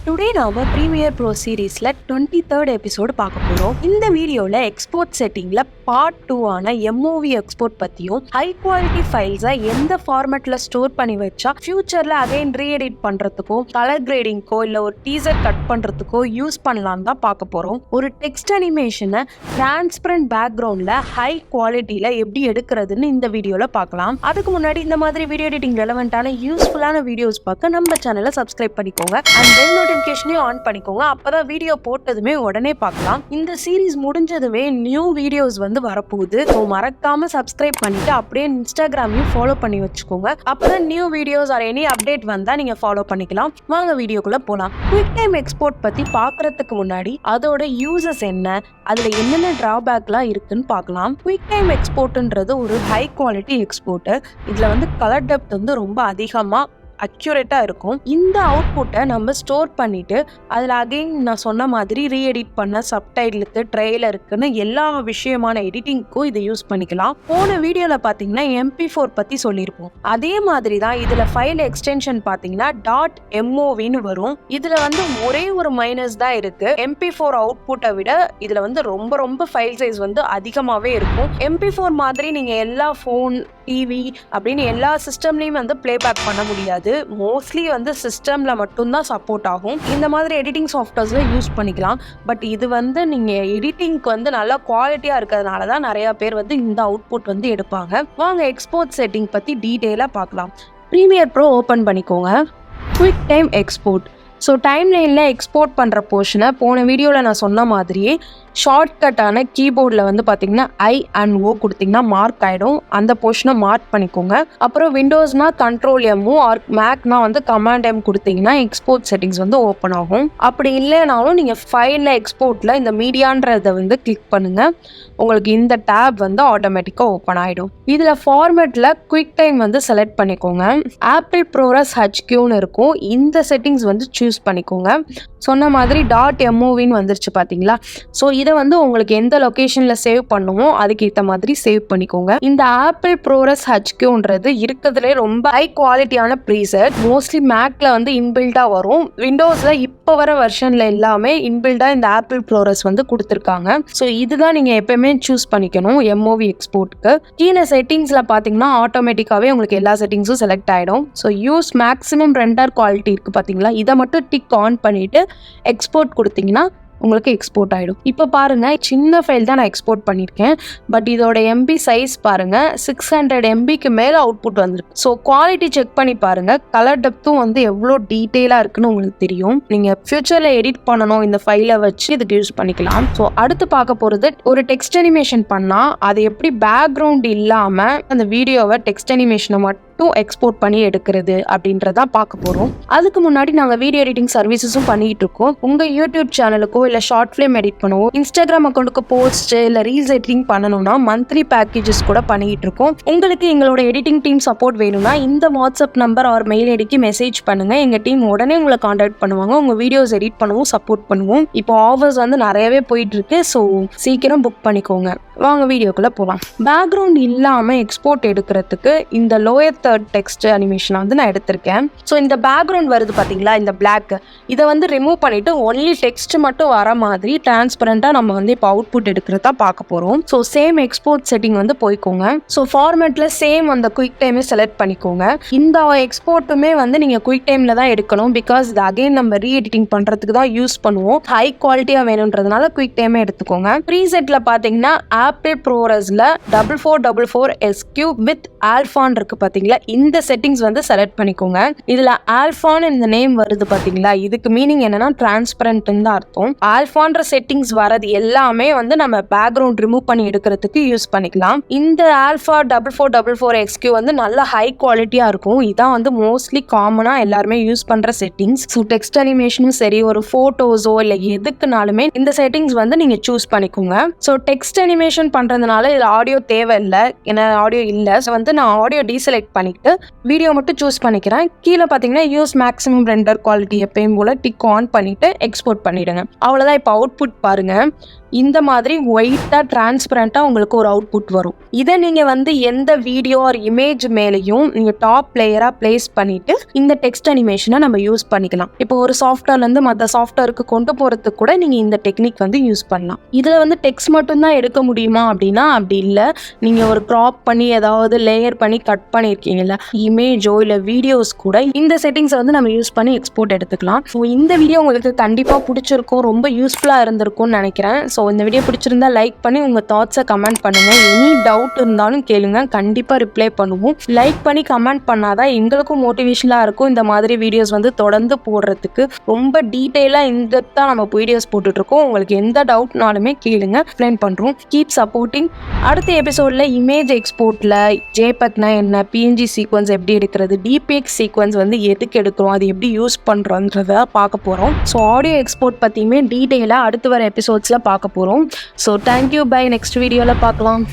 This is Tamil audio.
டுடே நாம ப்ரீமியர் ப்ரோ சீரீஸ்ல 23rd எபிசோடு பார்க்க போறோம். இந்த வீடியோல எக்ஸ்போர்ட் செட்டிங்ல பார்ட் 2 ஆன எம்ஓவி எக்ஸ்போர்ட் பத்தியும் ஹை குவாலிட்டி ஃபைல்ஸை எந்த ஃபார்மேட்ல ஸ்டோர் பண்ணி வச்சா ஃபியூச்சர்ல அகைன் ரீஎடிட் பண்றதுக்கோ கலர் கிரேடிங்கோ இல்ல ஒரு டீசர் கட் பண்றதுக்கோ யூஸ் பண்ணலாம் தான் பார்க்க போறோம். ஒரு டெக்ஸ்ட் அனிமேஷனை டிரான்ஸ்பரண்ட் பேக்ரவுண்ட்ல ஹை குவாலிட்டியில எப்படி எடுக்கிறதுன்னு இந்த வீடியோல பார்க்கலாம். அதுக்கு முன்னாடி இந்த மாதிரி வீடியோ எடிட்டிங் ரெலவெண்டான யூஸ்ஃபுல்லான வீடியோஸ் பார்க்க நம்ம சேனலை சப்ஸ்கிரைப் பண்ணிக்கோங்க அண்ட் பெல் நோட்டிஃபிகேஷனையும் ஆன் பண்ணிக்கோங்க. அப்பதான் வீடியோ போட்டதுமே உடனே பார்க்கலாம். இந்த சீரீஸ் முடிஞ்சதுமே நியூ வீடியோஸ் வரப்போகுது. ஸோ மறக்காம சப்ஸ்கிரைப் பண்ணிட்டு அப்படியே இன்ஸ்டாகிராமையும் ஃபாலோ பண்ணி வச்சுக்கோங்க. அப்பதான் new videos or any update வந்தா நீங்க ஃபாலோ பண்ணிக்கலாம். வாங்க வீடியோக்குள்ள போலாம். குயிக் டைம் எக்ஸ்போர்ட் பத்தி பார்க்கறதுக்கு முன்னாடி அதோட யூசஸ் என்ன, அதுல என்னென்ன டிராபேக்லாம் இருக்குன்னு பார்க்கலாம். குயிக் டைம் எக்ஸ்போர்ட்ன்றது ஒரு ஹை குவாலிட்டி எக்ஸ்போர்ட். இதுல கலர் டெப்த் ரொம்ப அதிகமா அக்யூரேட்டா இருக்கும். இந்த அவுட்புட்டை நம்ம ஸ்டோர் பண்ணிட்டு அதில் அகைன் நான் சொன்ன மாதிரி ரீஎடிட் பண்ண சப்டைட்டிலுக்கு ட்ரெய்லருக்குன்னு எல்லா விஷயமான எடிட்டிங்க்கும் இதை யூஸ் பண்ணிக்கலாம். போன வீடியோவில் பார்த்தீங்கன்னா MP4 பற்றி சொல்லியிருப்போம். அதே மாதிரி தான் இதில் ஃபைல் எக்ஸ்டென்ஷன் பார்த்தீங்கன்னா .moviன்னு வரும். இதில் ஒரே ஒரு மைனஸ் தான் இருக்கு. MP4 அவுட்புட்டை விட இதில் ரொம்ப ஃபைல் சைஸ் அதிகமாகவே இருக்கும். MP4 மாதிரி நீங்கள் எல்லா ஃபோன் டிவி அப்படின்னு எல்லா சிஸ்டம்லையும் பிளேபேக் பண்ண முடியாது. மோஸ்ட்லி சிஸ்டம்ல மட்டும்தான் சப்போர்ட் ஆகும். இந்த மாதிரி எடிட்டிங் சாஃப்ட்வேர்ஸ்ல யூஸ் பண்ணிக்கலாம். பட் இது நீங்க எடிட்டிங்க்கு நல்லா குவாலிட்டியா இருக்கிறதுனால தான் நிறைய பேர் இந்த அவுட்புட் எடுப்பாங்க. வாங்க எக்ஸ்போர்ட் செட்டிங் பத்தி டீட்டெயிலா பார்க்கலாம். ப்ரீமியர் ப்ரோ ஓபன் பண்ணிக்கோங்க. Quick time export. ஸோ டைம்லைனில் எக்ஸ்போர்ட் பண்ணுற போர்ஷனை போன வீடியோவில் நான் சொன்ன மாதிரியே ஷார்ட்கட்டான கீபோர்டில் பார்த்தீங்கன்னா I and O கொடுத்தீங்கன்னா மார்க் ஆகிடும். அந்த போர்ஷனை மார்க் பண்ணிக்கோங்க. அப்புறம் விண்டோஸ்னால் Ctrl+M ஆர் மேக்னா Command M கொடுத்தீங்கன்னா எக்ஸ்போர்ட் செட்டிங்ஸ் ஓப்பன் ஆகும். அப்படி இல்லைனாலும் நீங்கள் ஃபைலில் எக்ஸ்போர்ட்டில் இந்த மீடியான்றதை கிளிக் பண்ணுங்கள். உங்களுக்கு இந்த டேப் ஆட்டோமேட்டிக்காக ஓப்பன் ஆகிடும். இதில் ஃபார்மேட்டில் குயிக் டைம் செலக்ட் பண்ணிக்கோங்க. ஆப்பிள் ப்ரோரஸ் HQன்னு இருக்கும். இந்த செட்டிங்ஸ் சூஸ் பண்ணிக்கோங்க. சொன்ன மாதிரி .moviன்னு வந்துருச்சு பார்த்தீங்களா. ஸோ இதை உங்களுக்கு எந்த லொக்கேஷனில் சேவ் பண்ணுமோ அதுக்கு ஏற்ற மாதிரி சேவ் பண்ணிக்கோங்க. இந்த ஆப்பிள் ப்ரோரஸ் HQன்றது இருக்கிறதுலே ரொம்ப ஹை குவாலிட்டியான ப்ரீசெட். மோஸ்ட்லி மேக்ல இன்பில்டாக வரும். விண்டோஸில் இப்போ வர வெர்ஷனில் எல்லாமே இன்பில்டாக இந்த ஆப்பிள் ப்ரோரஸ் கொடுத்துருக்காங்க. ஸோ இதுதான் நீங்கள் எப்பயுமே சூஸ் பண்ணிக்கணும் எம்ஓவி எக்ஸ்போர்ட்டுக்கு. கீழே செட்டிங்ஸில் பார்த்தீங்கன்னா ஆட்டோமேட்டிக்காகவே உங்களுக்கு எல்லா செட்டிங்ஸும் செலக்ட் ஆகிடும். So use maximum render quality இருக்குது பார்த்தீங்களா, இதை மட்டும் டிக் ஆன் பண்ணிவிட்டு எக்ஸ்போர்ட் கொடுத்தீங்கன்னா உங்களுக்கு எக்ஸ்போர்ட் ஆகிடும். இப்போ பாருங்கள், சின்ன ஃபைல் தான் நான் எக்ஸ்போர்ட் பண்ணியிருக்கேன். பட் இதோட MB சைஸ் பாருங்கள் 600 MBக்கு மேலே அவுட்புட் வந்துருக்கு. ஸோ குவாலிட்டி செக் பண்ணி பாருங்கள். கலர் டெப்த்தும் எவ்வளோ டீட்டெயிலாக இருக்குன்னு உங்களுக்கு தெரியும். நீங்கள் ஃபியூச்சரில் எடிட் பண்ணணும் இந்த ஃபைலை வச்சு இதுக்கு யூஸ் பண்ணிக்கலாம். ஸோ அடுத்து பார்க்க போகிறது ஒரு டெக்ஸ்ட் அனிமேஷன் பண்ணால் அது எப்படி பேக்ரவுண்ட் இல்லாமல் அந்த வீடியோவை டெக்ஸ்ட் அனிமேஷனை மட்டும் எக்ஸ்போர்ட் பண்ணி எடுக்கிறது அப்படின்றதான் பார்க்க போகிறோம். அதுக்கு முன்னாடி நாங்கள் வீடியோ எடிட்டிங் சர்வீசஸும் பண்ணிட்டு இருக்கோம். உங்கள் யூடியூப் சேனலுக்கோ இல்லை ஷார்ட் ஃபிலிம் எடிட் பண்ணுவோம், இன்ஸ்டாகிராம் அக்கௌண்ட்டுக்கு போஸ்ட் இல்லை ரீல்ஸ் எடிட்டிங் பண்ணணும்னா மந்த்லி பேக்கேஜஸ் கூட பண்ணிட்டு இருக்கோம். உங்களுக்கு எங்களோட எடிட்டிங் டீம் சப்போர்ட் வேணும்னா இந்த வாட்ஸ்அப் நம்பர் ஆர் மெயில் ஐடிக்கு மெசேஜ் பண்ணுங்க. எங்கள் டீம் உடனே உங்களை கான்டாக்ட் பண்ணுவாங்க. உங்கள் வீடியோஸ் எடிட் பண்ணுவோம், சப்போர்ட் பண்ணுவோம். இப்போ ஆஃபர்ஸ் நிறையவே போயிட்டு இருக்கு. ஸோ சீக்கிரம் புக் பண்ணிக்கோங்க. வாங்க வீடியோக்குள்ள போகலாம். பேக்ரவுண்ட் இல்லாமல் எக்ஸ்போர்ட் எடுக்கிறதுக்கு இந்த லோயர் தேர்ட் டெக்ஸ்ட் அனிமேஷனை நான் எடுத்திருக்கேன். ஸோ இந்த பேக்ரவுண்ட் வருது பார்த்தீங்களா, இந்த பிளாக், இதை ரிமூவ் பண்ணிட்டு ஒன்லி டெக்ஸ்ட் மட்டும் வர மாதிரி டிரான்ஸ்பரண்டாக நம்ம இப்போ அவுட்புட் எடுக்கிறதா பார்க்க போகிறோம். ஸோ சேம் எக்ஸ்போர்ட் செட்டிங் போய்க்கோங்க. ஸோ ஃபார்மேட்டில் சேம் அந்த குயிக் டைமே செலக்ட் பண்ணிக்கோங்க. இந்த எக்ஸ்போர்ட்டுமே நீங்கள் குயிக் டைமில் தான் எடுக்கணும். பிகாஸ் இது அகைன் நம்ம ரீஎடிட்டிங் பண்ணுறதுக்கு தான் யூஸ் பண்ணுவோம். ஹை குவாலிட்டியாக வேணுன்றதுனால குயிக் டைமே எடுத்துக்கோங்க. ப்ரீசெட்டில் பார்த்தீங்கன்னா ஆப்பிள் ப்ரோரஸ்ல 4444 SQ வித் ஆல்ஃபான் இருக்கு பார்த்தீங்களா, இந்த செட்டிங்ஸ் செலக்ட் பண்ணிக்கோங்க. இதுல ஆல்ஃபான் இந்த நேம் வருது பார்த்தீங்களா, இதுக்கு மீனிங் என்னன்னா டிரான்ஸ்பரண்ட் தான் அர்த்தம். ஆல்ஃபான்ற செட்டிங்ஸ் வரது எல்லாமே நம்ம பேக்ரவுண்ட் ரிமூவ் பண்ணி எடுக்கிறதுக்கு யூஸ் பண்ணிக்கலாம். இந்த ஆல்ஃபா 4444 XQ நல்ல ஹை குவாலிட்டியா இருக்கும். இதான் மோஸ்ட்லி காமனா எல்லாருமே யூஸ் பண்ற செட்டிங்ஸ். ஸோ டெக்ஸ்ட் அனிமேஷனும் சரி, ஒரு போட்டோஸோ இல்லை எதுக்குனாலுமே இந்த செட்டிங்ஸ் நீங்க சூஸ் பண்ணிக்கோங்க. ஸோ டெக்ஸ்ட் அனிமேஷன் பண்றதுனால இதுல ஆடியோ தேவையில்லை, ஏன்னா ஆடியோ இல்லை. ஸோ நான் ஆடியோ டீசெலக்ட் பண்ணி பண்ணிட்டு வீடியோ மட்டும் சூஸ் பண்ணிக்கிறேன். கீழே பார்த்தீங்கன்னா யூஸ் மேக்ஸிமம் ரெண்டர் குவாலிட்டி எப்பயும் போல் டிக் ஆன் பண்ணிவிட்டு எக்ஸ்போர்ட் பண்ணிவிடுங்க. அவ்வளோதான். இப்போ அவுட்புட் பாருங்கள். இந்த மாதிரி ஒயிட்டாக டிரான்ஸ்பரண்ட்டாக உங்களுக்கு ஒரு அவுட்புட் வரும். இதை நீங்கள் வந்து எந்த வீடியோ ஆர் இமேஜ் மேலேயும் நீங்கள் டாப் லேயராக பிளேஸ் பண்ணிவிட்டு இந்த டெக்ஸ்ட் அனிமேஷனை நம்ம யூஸ் பண்ணிக்கலாம். இப்போ ஒரு சாஃப்ட்வேர்லேருந்து மற்ற சாஃப்ட்வேருக்கு கொண்டு போகிறதுக்கு கூட நீங்கள் இந்த டெக்னிக் வந்து யூஸ் பண்ணலாம். இதில் வந்து டெக்ஸ்ட் மட்டும்தான் எடுக்க முடியுமா அப்படின்னா அப்படி இல்லை. நீங்கள் ஒரு க்ராப் பண்ணி ஏதாவது லேயர் பண்ணி கட் பண்ணியிருக்கீங்கல்ல இமேஜோ இல்லை வீடியோஸ் கூட இந்த செட்டிங்ஸை வந்து நம்ம யூஸ் பண்ணி எக்ஸ்போர்ட் எடுத்துக்கலாம். ஸோ இந்த வீடியோ உங்களுக்கு கண்டிப்பாக பிடிச்சிருக்கும், ரொம்ப யூஸ்ஃபுல்லாக இருந்திருக்கும்னு நினைக்கிறேன். ஸோ இந்த வீடியோ பிடிச்சிருந்தா லைக் பண்ணி உங்கள் தாட்ஸை கமெண்ட் பண்ணுங்கள். எனி டவுட் இருந்தாலும் கேளுங்க, கண்டிப்பாக ரிப்ளை பண்ணுவோம். லைக் பண்ணி கமெண்ட் பண்ணாதான் எங்களுக்கும் மோட்டிவேஷனாக இருக்கும் இந்த மாதிரி வீடியோஸ் வந்து தொடர்ந்து போடுறதுக்கு. ரொம்ப டீட்டெயிலாக இன்டெப்த்தாக நம்ம வீடியோஸ் போட்டுட்ருக்கோம். உங்களுக்கு எந்த டவுட்னாலுமே கேளுங்க, எக்ஸ்பிளைன் பண்ணுறோம். Keep supporting. அடுத்த எபிசோடில் இமேஜ் எக்ஸ்போர்ட்டில் ஜேபக்னா என்ன, பிஎன்ஜி சீக்வன்ஸ் எப்படி எடுக்கிறது, டிபிஎக்ஸ் சீக்வன்ஸ் வந்து எதுக்கு எடுக்கிறோம், அது எப்படி யூஸ் பண்ணுறோன்றத பார்க்க போகிறோம். ஸோ ஆடியோ எக்ஸ்போர்ட் பற்றியுமே டீட்டெயிலாக அடுத்து வர எபிசோட்ஸில் பார்க்க போகிறோம். So thank you, by. நெக்ஸ்ட் வீடியோவில் பார்க்கலாம்.